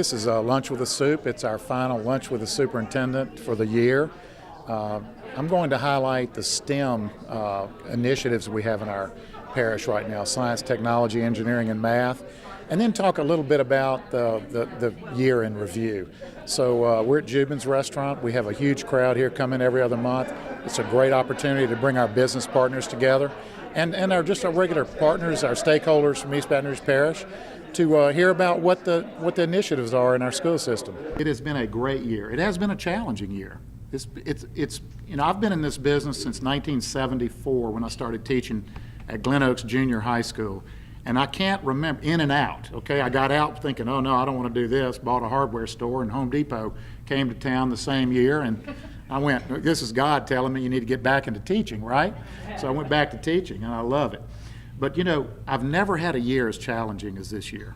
This is Lunch with the Supe. It's our final Lunch with the Superintendent for the year. I'm going to highlight the STEM initiatives we have in our parish right now: science, technology, engineering, and math, and then talk a little bit about the year in review. So we're at Jubin's Restaurant. We have a huge crowd here coming every other month. It's a great opportunity to bring our business partners together and our regular partners, our stakeholders from East Baton Rouge Parish, to hear about what the initiatives are in our school system. It has been a great year. It has been a challenging year. It's I've been in this business since 1974 when I started teaching at Glen Oaks Junior High School, and I can't remember in and out. Okay, I got out thinking, oh no, I don't want to do this. Bought a hardware store, and Home Depot came to town the same year, and I went, this is God telling me you need to get back into teaching, right? So I went back to teaching, and I love it. But I've never had a year as challenging as this year.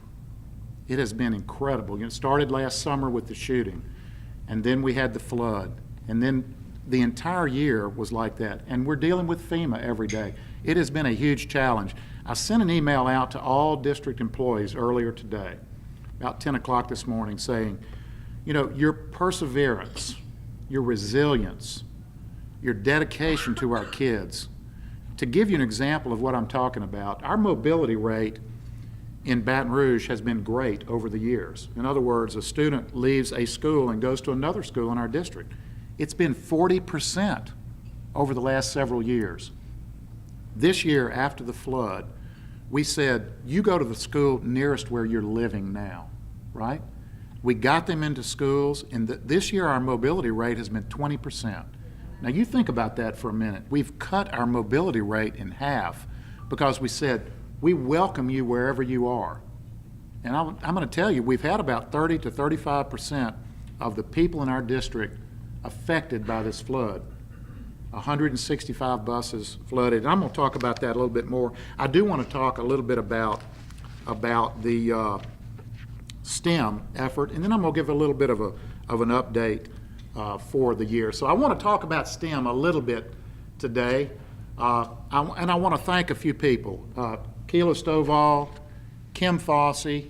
It has been incredible. It started last summer with the shooting, and then we had the flood, and then the entire year was like that. And we're dealing with FEMA every day. It has been a huge challenge. I sent an email out to all district employees earlier today, about 10 o'clock this morning, saying, your perseverance, your resilience, your dedication to our kids. To give you an example of what I'm talking about, our mobility rate in Baton Rouge has been great over the years. In other words, a student leaves a school and goes to another school in our district. It's been 40% over the last several years. This year, after the flood, we said, you go to the school nearest where you're living now, right? We got them into schools, and this year our mobility rate has been 20%. Now you think about that for a minute. We've cut our mobility rate in half because we said, we welcome you wherever you are. And I'm going to tell you, we've had about 30 to 35% of the people in our district affected by this flood. 165 buses flooded. And I'm going to talk about that a little bit more. I do want to talk a little bit about the STEM effort, and then I'm going to give a little bit of an update for the year. So I want to talk about STEM a little bit today, and I want to thank a few people. Keela Stovall, Kim Fossey,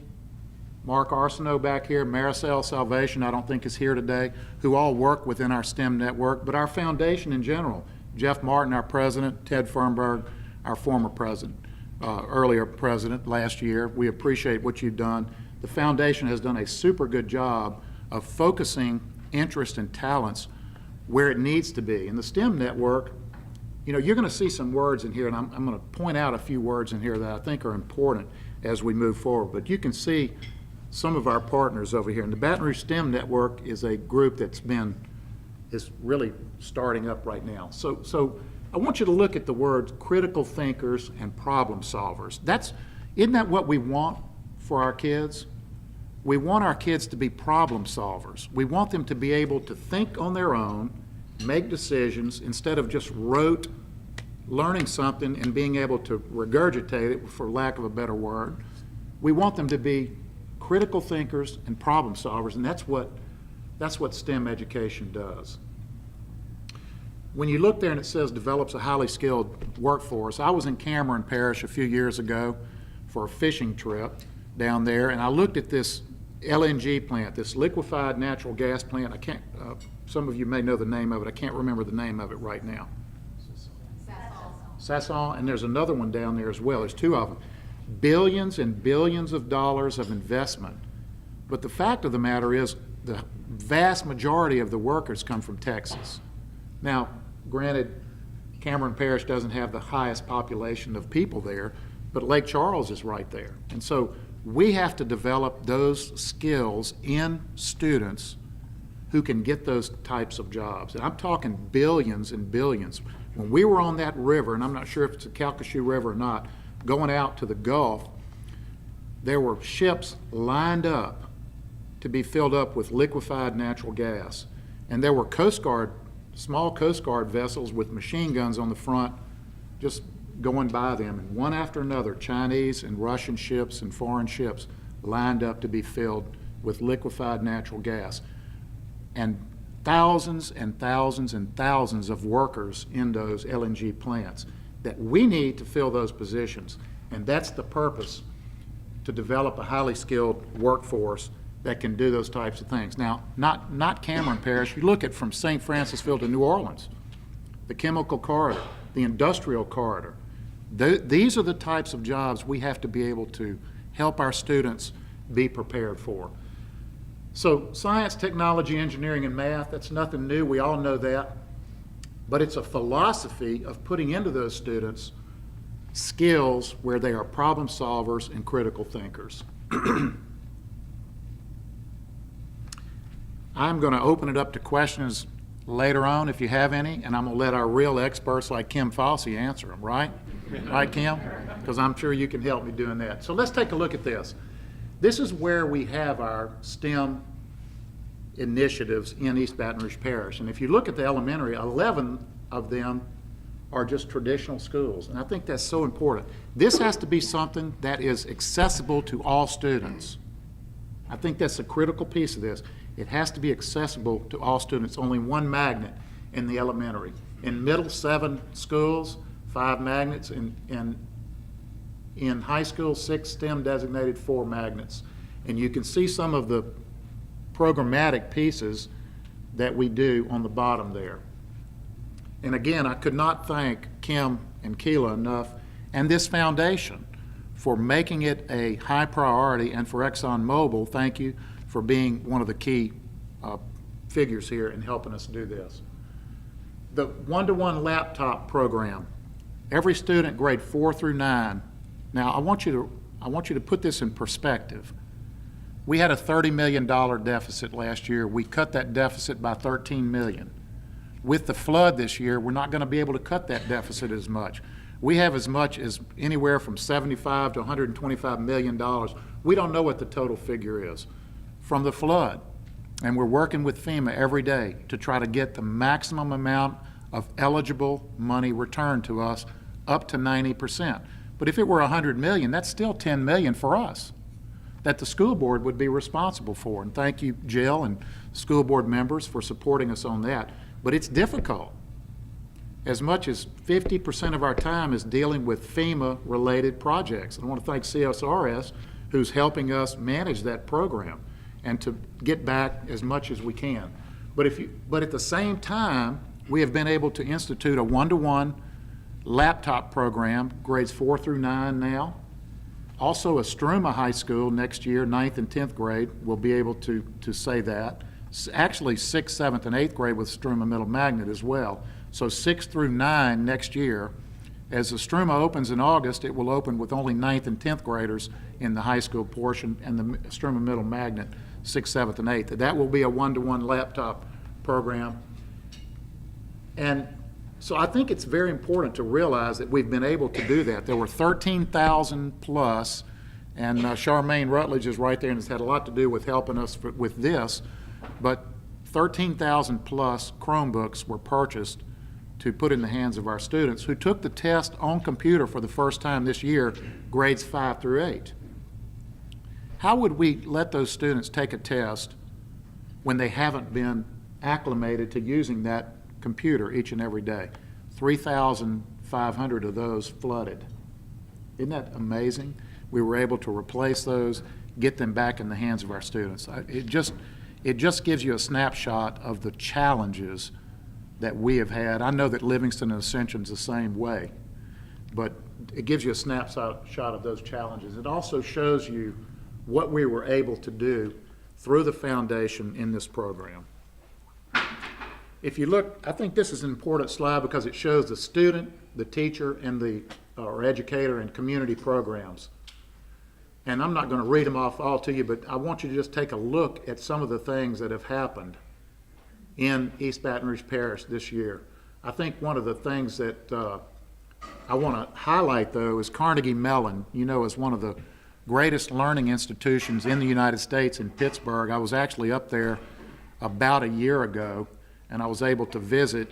Mark Arsenault back here, Maricel Salvation, I don't think is here today, who all work within our STEM network, but our foundation in general. Jeff Martin, our president, Ted Fernberg, our former president, earlier president last year. We appreciate what you've done. The foundation has done a super good job of focusing interest and talents where it needs to be. In the STEM network, you're going to see some words in here, and I'm going to point out a few words in here that I think are important as we move forward. But you can see some of our partners over here. And the Baton Rouge STEM Network is a group is really starting up right now. So I want you to look at the words critical thinkers and problem solvers. Isn't that what we want for our kids? We want our kids to be problem solvers. We want them to be able to think on their own, make decisions, instead of just rote learning something and being able to regurgitate it, for lack of a better word. We want them to be critical thinkers and problem solvers, and that's what STEM education does. When you look there and it says develops a highly skilled workforce, I was in Cameron Parish a few years ago for a fishing trip down there, and I looked at this LNG plant, this liquefied natural gas plant. Some of you may know the name of it. I can't remember the name of it right now. Sasson, and there's another one down there as well. There's two of them. Billions and billions of dollars of investment. But the fact of the matter is the vast majority of the workers come from Texas. Now, granted, Cameron Parish doesn't have the highest population of people there, but Lake Charles is right there. And so we have to develop those skills in students who can get those types of jobs. And I'm talking billions and billions. When we were on that river, and I'm not sure if it's the Calcasieu River or not, going out to the Gulf, there were ships lined up to be filled up with liquefied natural gas. And there were small Coast Guard vessels with machine guns on the front just going by them. And one after another, Chinese and Russian ships and foreign ships lined up to be filled with liquefied natural gas. And thousands and thousands and thousands of workers in those LNG plants that we need to fill those positions. And that's the purpose, to develop a highly skilled workforce that can do those types of things. Now, not Cameron Parish. You look at from St. Francisville to New Orleans, the chemical corridor, the industrial corridor. These are the types of jobs we have to be able to help our students be prepared for. So science, technology, engineering, and math, that's nothing new. We all know that. But it's a philosophy of putting into those students skills where they are problem solvers and critical thinkers. I'm going to open it up to questions later on if you have any, and I'm going to let our real experts like Kim Fossey answer them, right? Right, Kim? Because I'm sure you can help me doing that. So let's take a look at this. This is where we have our STEM initiatives in East Baton Rouge Parish. And if you look at the elementary, 11 of them are just traditional schools. And I think that's so important. This has to be something that is accessible to all students. I think that's a critical piece of this. It has to be accessible to all students. Only one magnet in the elementary. In middle, 7 schools, 5 magnets. In high school, 6 STEM designated, 4 magnets. And you can see some of the programmatic pieces that we do on the bottom there. And again, I could not thank Kim and Keela enough and this foundation for making it a high priority, and for ExxonMobil, thank you for being one of the key figures here in helping us do this. The one-to-one laptop program, every student grade 4 through 9. Now I want you to put this in perspective. We had a $30 million deficit last year. We cut that deficit by $13 million. With the flood this year, we're not going to be able to cut that deficit as much. We have as much as anywhere from $75 to $125 million. We don't know what the total figure is from the flood. And we're working with FEMA every day to try to get the maximum amount of eligible money returned to us, up to 90%. But if it were $100 million, that's still $10 million for us that the school board would be responsible for. And thank you, Jill and school board members, for supporting us on that. But it's difficult. As much as 50% of our time is dealing with FEMA-related projects. And I want to thank CSRS, who's helping us manage that program and to get back as much as we can. But at the same time, we have been able to institute a one-to-one laptop program, grades 4 through 9 now. Also, Estruma High School next year, 9th and 10th grade, will be able to say that. Actually, 6th, 7th, and 8th grade with Estruma Middle Magnet as well. So 6 through 9 next year. As Estruma opens in August, it will open with only 9th and 10th graders in the high school portion, and the Estruma Middle Magnet, 6th, 7th, and 8th. That will be a one-to-one laptop program. And so I think it's very important to realize that we've been able to do that. There were 13,000 plus, and Charmaine Rutledge is right there and has had a lot to do with helping us with this, but 13,000 plus Chromebooks were purchased to put in the hands of our students who took the test on computer for the first time this year, grades 5 through 8. How would we let those students take a test when they haven't been acclimated to using that computer each and every day? 3,500 of those flooded. Isn't that amazing? We were able to replace those, get them back in the hands of our students. It just gives you a snapshot of the challenges that we have had. I know that Livingston and Ascension's the same way, but it gives you a snapshot of those challenges. It also shows you what we were able to do through the foundation in this program. If you look, I think this is an important slide because it shows the student, the teacher, and the or educator and community programs. And I'm not going to read them off all to you, but I want you to just take a look at some of the things that have happened in East Baton Rouge Parish this year. I think one of the things that I want to highlight, though, is Carnegie Mellon, is one of the greatest learning institutions in the United States in Pittsburgh. I was actually up there about a year ago, and I was able to visit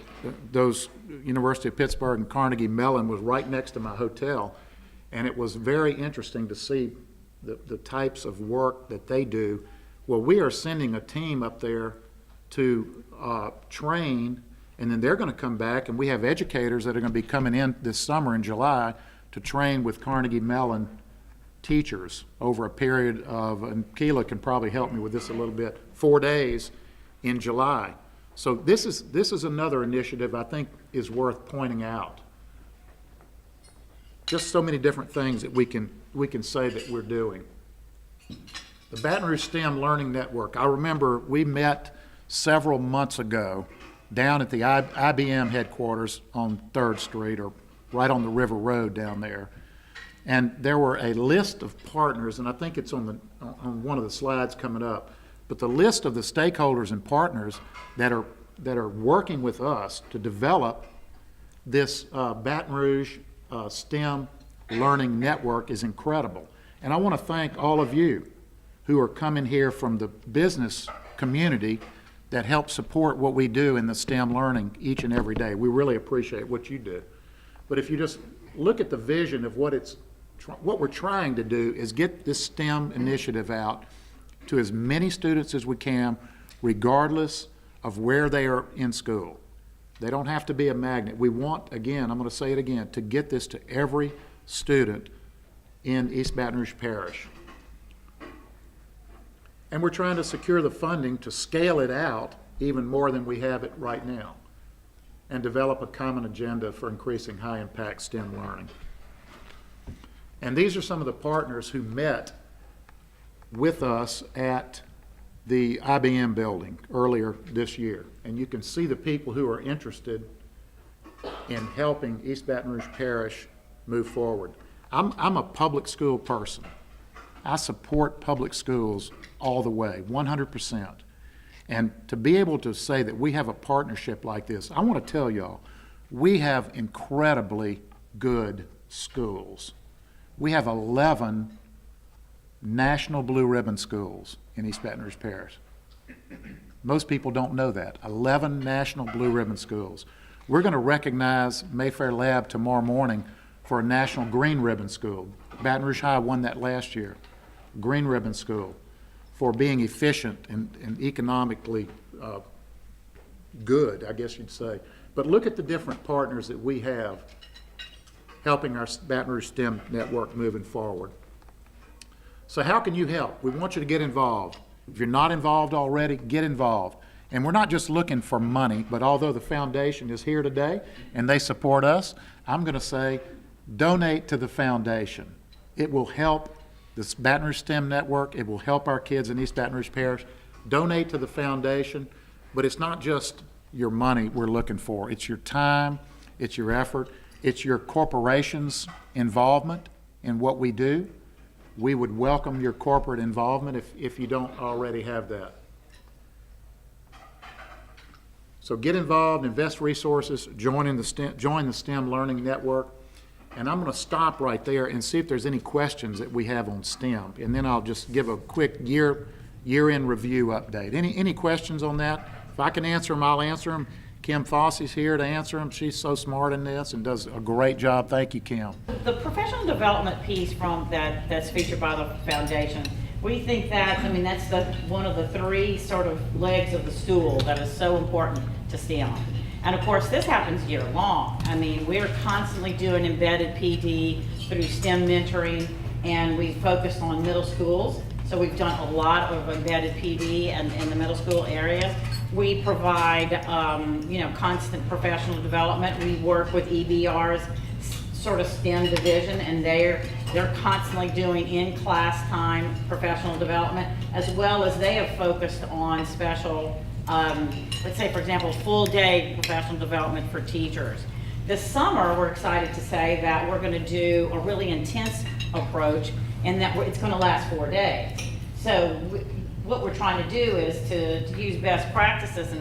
those. University of Pittsburgh and Carnegie Mellon was right next to my hotel, and it was very interesting to see the types of work that they do. Well, we are sending a team up there to train, and then they're going to come back, and we have educators that are going to be coming in this summer in July to train with Carnegie Mellon teachers over a period of, and Keela can probably help me with this a little bit, 4 days in July. So this is another initiative I think is worth pointing out. Just so many different things that we can say that we're doing. The Baton Rouge STEM Learning Network. I remember we met several months ago down at the IBM headquarters on 3rd Street, or right on the River Road down there. And there were a list of partners, and I think it's on one of the slides coming up, but the list of the stakeholders and partners that are working with us to develop this Baton Rouge STEM Learning Network is incredible. And I want to thank all of you who are coming here from the business community that help support what we do in the STEM learning each and every day. We really appreciate what you do. But if you just look at the vision of what we're trying to do is get this STEM initiative out to as many students as we can, regardless of where they are in school. They don't have to be a magnet. We want, again, I'm going to say it again, to get this to every student in East Baton Rouge Parish. And we're trying to secure the funding to scale it out even more than we have it right now, and develop a common agenda for increasing high-impact STEM learning. And these are some of the partners who met with us at the IBM building earlier this year. And you can see the people who are interested in helping East Baton Rouge Parish move forward. I'm a public school person. I support public schools all the way, 100%. And to be able to say that we have a partnership like this, I want to tell y'all, we have incredibly good schools. We have 11 national blue ribbon schools in East Baton Rouge Parish. Most people don't know that. 11 national blue ribbon schools. We're going to recognize Mayfair Lab tomorrow morning for a national green ribbon school. Baton Rouge High won that last year. Green ribbon school for being efficient and economically good, I guess you'd say. But look at the different partners that we have helping our Baton Rouge STEM network moving forward. So how can you help? We want you to get involved. If you're not involved already, get involved. And we're not just looking for money, but although the foundation is here today and they support us, I'm going to say donate to the foundation. It will help this Baton Rouge STEM network. It will help our kids in East Baton Rouge Parish. Donate to the foundation, but it's not just your money we're looking for. It's your time, it's your effort, it's your corporation's involvement in what we do. We would welcome your corporate involvement if you don't already have that. So get involved, invest resources, join the STEM Learning Network. And I'm going to stop right there and see if there's any questions that we have on STEM. And then I'll just give a quick year-end review update. Any questions on that? If I can answer them, I'll answer them. Kim Fosse's here to answer them. She's so smart in this and does a great job. Thank you, Kim. The professional development piece from that's featured by the foundation, we think that, I mean, that's one of the three sort of legs of the stool that is so important to STEM. And of course, this happens year long. I mean, we're constantly doing embedded PD through STEM mentoring, and we focused on middle schools. So we've done a lot of embedded PD in the middle school area. We provide, constant professional development. We work with EBR's sort of STEM division, and they're constantly doing in-class time professional development, as well as they have focused on special, let's say, for example, full-day professional development for teachers. This summer, we're excited to say that we're going to do a really intense approach, and that it's going to last 4 days. So what we're trying to do is to use best practices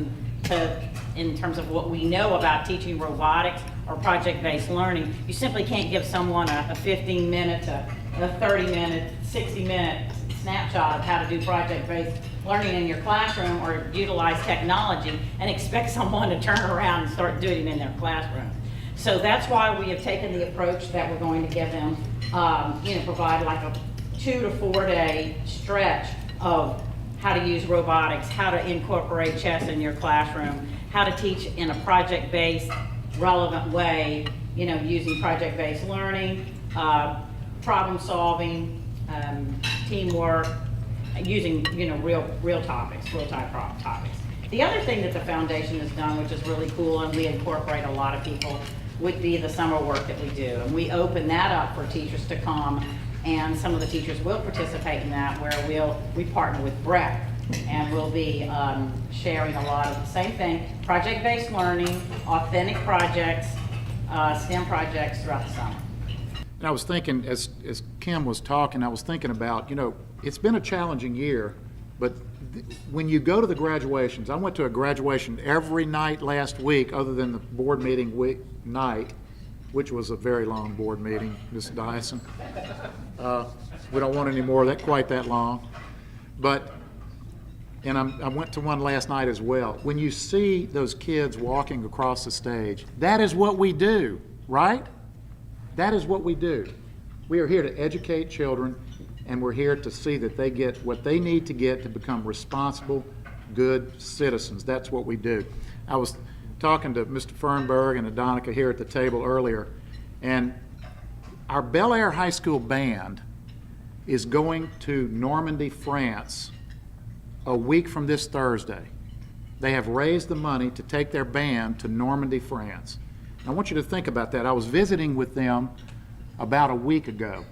in terms of what we know about teaching robotics or project-based learning. You simply can't give someone a 15-minute, a 30-minute, 60-minute snapshot of how to do project-based learning in your classroom or utilize technology and expect someone to turn around and start doing it in their classroom. So that's why we have taken the approach that we're going to give them, provide like a 2 to 4 day stretch of how to use robotics, how to incorporate chess in your classroom, how to teach in a project-based, relevant way, using project-based learning, problem solving, teamwork, using, you know, real topics, real-time topics. The other thing that the foundation has done, which is really cool, and we incorporate a lot of people, would be the summer work that we do. And we open that up for teachers to come, and some of the teachers will participate in that, where we partner with BREC, and we'll be sharing a lot of the same thing, project-based learning, authentic projects, STEM projects throughout the summer. And I was thinking, as Kim was talking, I was thinking about, you know, it's been a challenging year, but when you go to the graduations, I went to a graduation every night last week other than the board meeting week night, which was a very long board meeting, Ms. Dyson. We don't want any more quite that long. And I went to one last night as well. When you see those kids walking across the stage, that is what we do, right? That is what we do. We are here to educate children, and we're here to see that they get what they need to get to become responsible, good citizens. That's what we do. I was talking to Mr. Fernberg and Adonica here at the table earlier, and our Bel Air High School band is going to Normandy, France, a week from this Thursday. They have raised the money to take their band to Normandy, France. I want you to think about that. I was visiting with them about a week ago,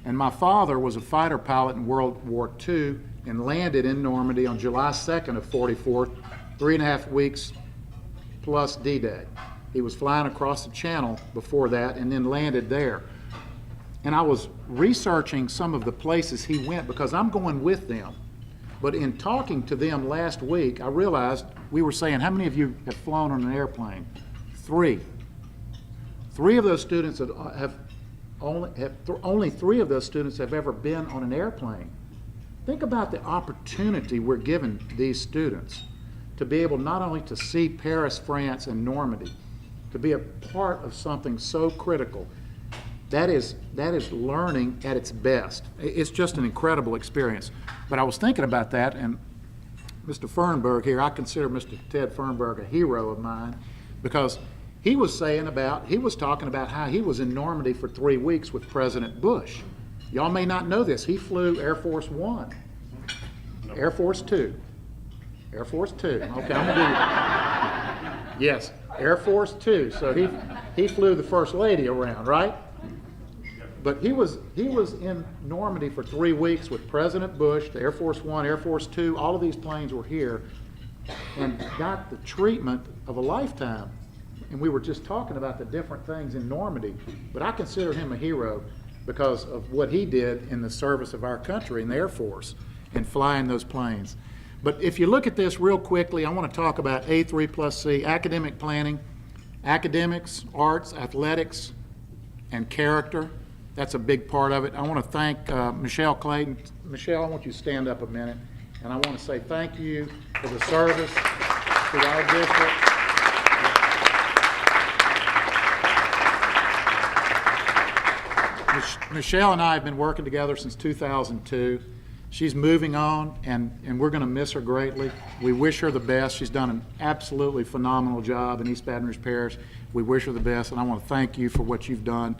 and my father was a fighter pilot in World War II and landed in Normandy on July 2nd of 44, 3.5 weeks plus D-Day. He was flying across the channel before that and then landed there. And I was researching some of the places he went because I'm going with them. But in talking to them last week, I realized we were saying, how many of you have flown on an airplane? 3. 3 of those students only 3 of those students have ever been on an airplane. Think about the opportunity we're giving these students to be able not only to see Paris, France, and Normandy, to be a part of something so critical. That is learning at its best. It's just an incredible experience. But I was thinking about that, and Mr. Fernberg here, I consider Mr. Ted Fernberg a hero of mine, because he was talking about how he was in Normandy for 3 weeks with President Bush. Y'all may not know this. He flew Air Force One, Air Force Two, Air Force Two. Okay, I'm gonna do yes, Air Force Two. So he flew the First Lady around, right? But he was in Normandy for 3 weeks with President Bush, the Air Force One, Air Force Two. All of these planes were here, and got the treatment of a lifetime. And we were just talking about the different things in Normandy. But I consider him a hero because of what he did in the service of our country in the Air Force and flying those planes. But if you look at this real quickly, I want to talk about A3 plus C, academic planning, academics, arts, athletics, and character. That's a big part of it. I want to thank Michelle Clayton. Michelle, I want you to stand up a minute. And I want to say thank you for the service to our district. Michelle and I have been working together since 2002. She's moving on, and we're going to miss her greatly. We wish her the best. She's done an absolutely phenomenal job in East Baton Rouge Parish. We wish her the best, and I want to thank you for what you've done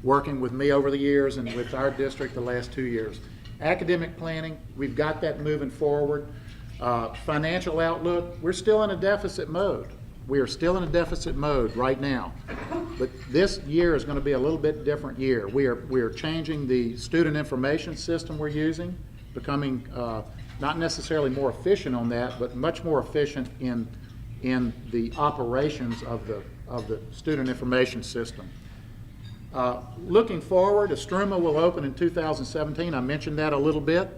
working with me over the years and with our district the last 2 years. Academic planning, we've got that moving forward. Financial outlook, we're still in a deficit mode. We are still in a deficit mode right now. But this year is going to be a little bit different year. We are changing the student information system we're using, becoming not necessarily more efficient on that, but much more efficient in the operations of the student information system. Looking forward, Estruma will open in 2017. I mentioned that a little bit.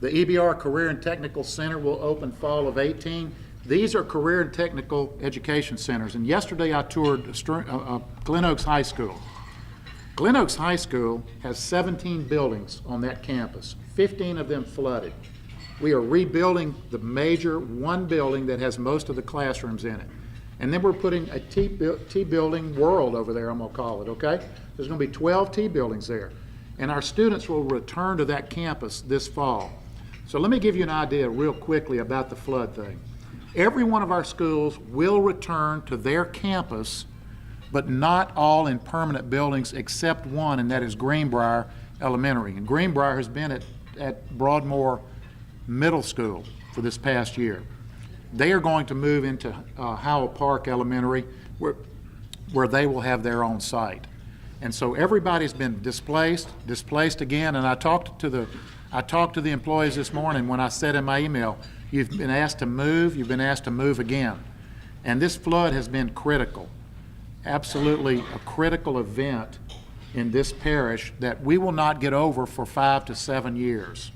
The EBR Career and Technical Center will open fall of 18. These are career and technical education centers. And yesterday I toured Glen Oaks High School. Glen Oaks High School has 17 buildings on that campus, 15 of them flooded. We are rebuilding the major one building that has most of the classrooms in it. And then we're putting a T-building world over there, I'm going to call it, okay? There's going to be 12 T-buildings there. And our students will return to that campus this fall. So let me give you an idea real quickly about the flood thing. Every one of our schools will return to their campus, but not all in permanent buildings except one, and that is Greenbrier. Elementary. And Greenbrier has been at Broadmoor Middle School for this past year. They are going to move into Howell Park Elementary where they will have their own site. And so everybody's been displaced again, and I talked to the employees this morning when I said in my email, you've been asked to move, you've been asked to move again. And this flood has been critical, absolutely a critical event in this parish that we will not get over for 5 to 7 years.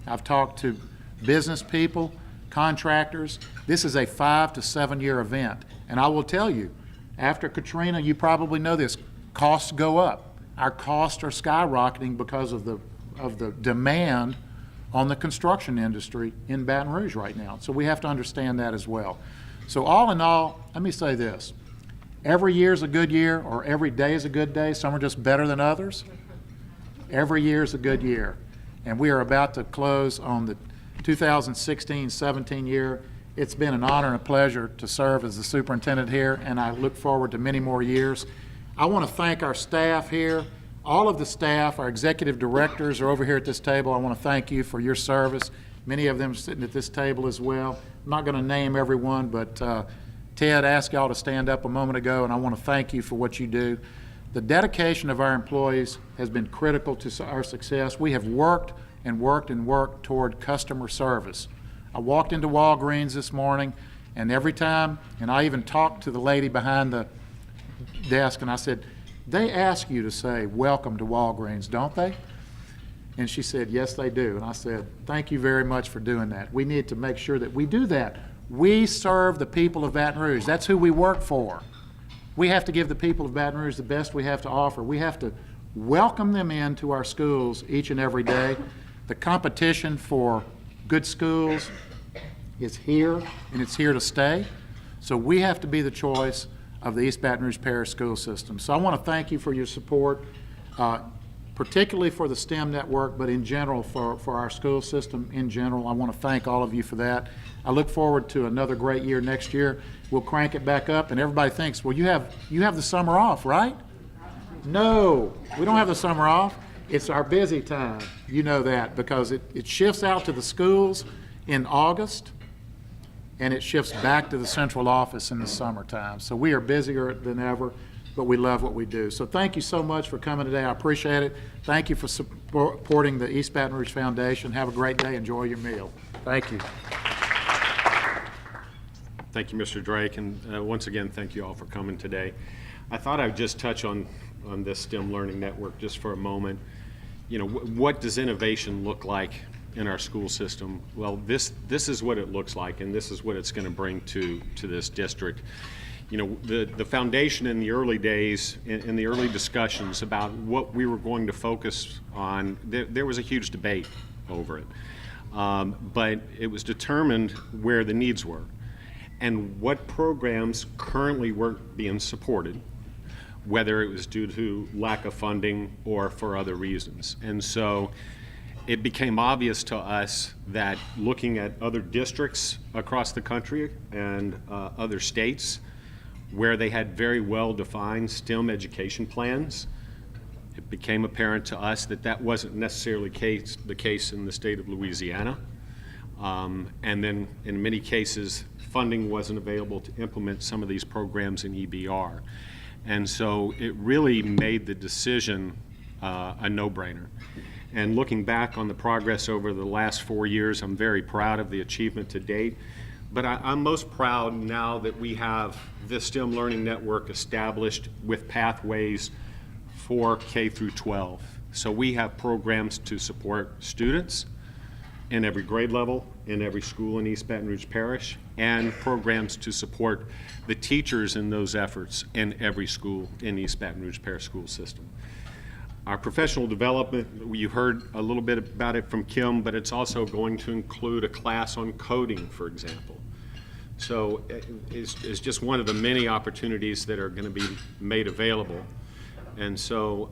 I've talked to business people, contractors. This is a 5 to 7 year event. And I will tell you, after Katrina, you probably know this, costs go up. Our costs are skyrocketing because of the demand on the construction industry in Baton Rouge right now. So we have to understand that as well. So all in all, let me say this. Every year is a good year, or every day is a good day. Some are just better than others. Every year is a good year. And we are about to close on the 2016-17 year. It's been an honor and a pleasure to serve as the superintendent here, and I look forward to many more years. I want to thank our staff here. All of the staff, our executive directors are over here at this table. I want to thank you for your service. Many of them sitting at this table as well. I'm not going to name everyone, but Ted asked y'all to stand up a moment ago, and I want to thank you for what you do. The dedication of our employees has been critical to our success. We have worked and worked and worked toward customer service. I walked into Walgreens this morning, and every time, and I even talked to the lady behind the desk, and I said, they ask you to say, welcome to Walgreens, don't they? And she said, yes, they do. And I said, thank you very much for doing that. We need to make sure that we do that. We serve the people of Baton Rouge. That's who we work for. We have to give the people of Baton Rouge the best we have to offer. We have to welcome them into our schools each and every day. The competition for good schools is here, and it's here to stay. So we have to be the choice of the East Baton Rouge Parish School System. So I want to thank you for your support, particularly for the STEM network, but in general for our school system in general. I want to thank all of you for that. I look forward to another great year next year. We'll crank it back up, and everybody thinks, well, you have the summer off, right? No, we don't have the summer off. It's our busy time. You know that, because it shifts out to the schools in August, and it shifts back to the central office in the summertime. So we are busier than ever, but we love what we do. So thank you so much for coming today. I appreciate it. Thank you for supporting the East Baton Rouge Foundation. Have a great day. Enjoy your meal. Thank you. Thank you, Mr. Drake, and once again, thank you all for coming today. I thought I would just touch on this STEM Learning Network just for a moment. You know, what does innovation look like in our school system? Well, this is what it looks like, and this is what it's going to bring to this district. You know, the foundation in the early days, in the early discussions about what we were going to focus on, there was a huge debate over it. But it was determined where the needs were and what programs currently weren't being supported, whether it was due to lack of funding or for other reasons. And so it became obvious to us that looking at other districts across the country and other states where they had very well-defined STEM education plans, it became apparent to us that that wasn't necessarily the case in the state of Louisiana. And then in many cases, funding wasn't available to implement some of these programs in EBR. And so it really made the decision a no-brainer. And looking back on the progress over the last 4 years, I'm very proud of the achievement to date. But I'm most proud now that we have this STEM Learning Network established with pathways for K through 12. So we have programs to support students in every grade level, in every school in East Baton Rouge Parish, and programs to support the teachers in those efforts in every school in East Baton Rouge Parish school system. Our professional development, you heard a little bit about it from Kim, but it's also going to include a class on coding, for example. So it's just one of the many opportunities that are going to be made available. And so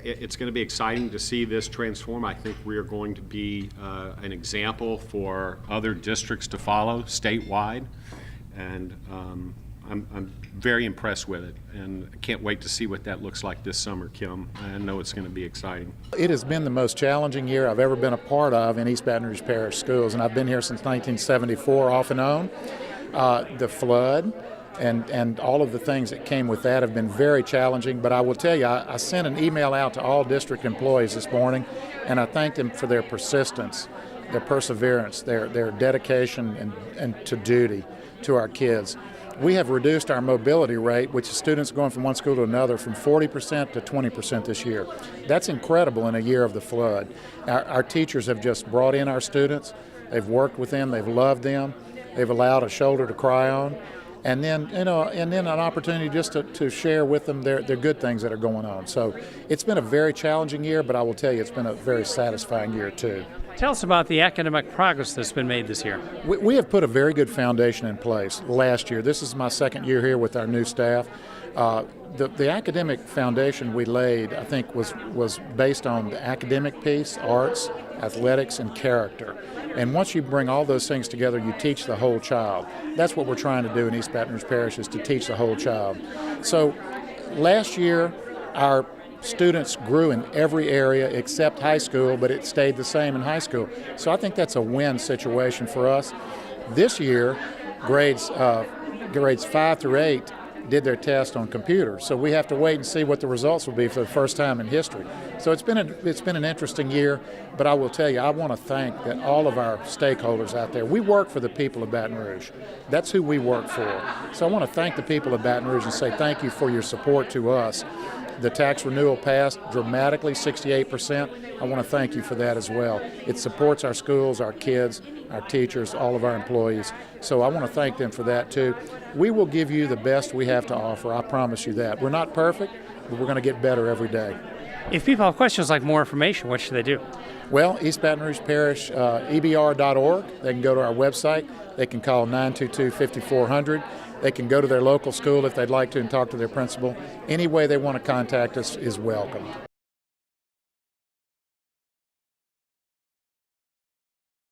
it's going to be exciting to see this transform. I think we are going to be an example for other districts to follow statewide. And I'm very impressed with it, and I can't wait to see what that looks like this summer, Kim. I know it's going to be exciting. It has been the most challenging year I've ever been a part of in East Baton Rouge Parish Schools, and I've been here since 1974 off and on. The flood and all of the things that came with that have been very challenging, but I will tell you, I sent an email out to all district employees this morning, and I thanked them for their persistence, their perseverance, their dedication and to duty to our kids. We have reduced our mobility rate, which is students going from one school to another, from 40% to 20% this year. That's incredible in a year of the flood. Our teachers have just brought in our students. They've worked with them. They've loved them. They've allowed a shoulder to cry on. And then, an opportunity just to share with them their good things that are going on. So it's been a very challenging year, but I will tell you it's been a very satisfying year too. Tell us about the academic progress that's been made this year. We have put a very good foundation in place last year. This is my second year here with our new staff. The academic foundation we laid, I think, was based on the academic piece, arts, athletics, and character. And once you bring all those things together, you teach the whole child. That's what we're trying to do in East Baton Rouge Parish, is to teach the whole child. So last year, our students grew in every area except high school, but it stayed the same in high school. So I think that's a win situation for us. This year, grades 5 through 8 did their test on computers. So we have to wait and see what the results will be for the first time in history. So it's been an interesting year, but I will tell you, I want to thank that all of our stakeholders out there. We work for the people of Baton Rouge. That's who we work for. So I want to thank the people of Baton Rouge and say thank you for your support to us. The tax renewal passed dramatically, 68%. I want to thank you for that as well. It supports our schools, our kids, our teachers, all of our employees. So I want to thank them for that too. We will give you the best we have to offer. I promise you that. We're not perfect, but we're going to get better every day. If people have questions like more information, what should they do? Well, East Baton Rouge Parish, EBR.org. They can go to our website. They can call 922-5400. They can go to their local school if they'd like to and talk to their principal. Any way they want to contact us is welcome.